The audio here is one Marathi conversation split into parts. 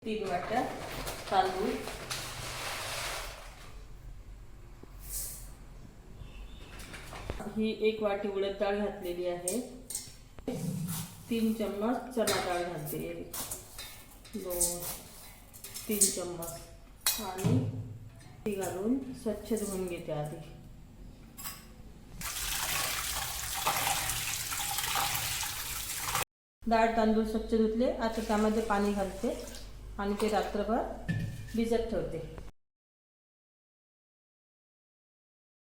3 वाट्या तांदूळ, ही 1 वाटी उडद डाळ घातलेली आहे, 3 चम्मच चना डाळ घालते, 2-3 चम्मच आणि ती घालून स्वच्छ धुवून घेते आधी। डाळ तांदूळ स्वच्छ धुतले, आता त्यामध्ये पाणी घालते आणि ते रात्रभर भिजत ठेवते।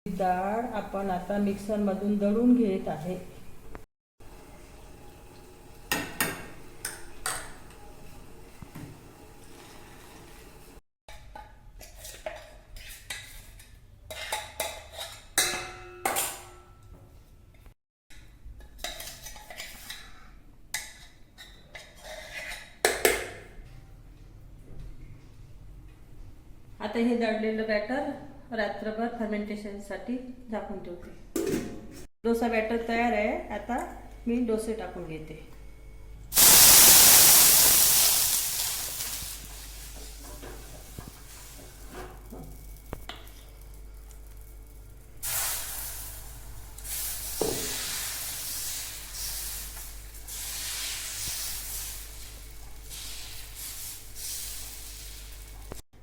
डाळ आपण आता मिक्सर मधून दळून घेत आहे। आता हे दळलेलं बॅटर रात्रभर फर्मेंटेशनसाठी झाकून ठेवते। डोसा बॅटर तयार आहे। आता मी डोसे टाकून घेते।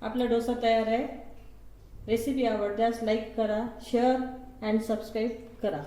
आपला डोसा तयार आहे। रेसिपी आवडल्यास लाईक करा, शेअर अँड सबस्क्राईब करा।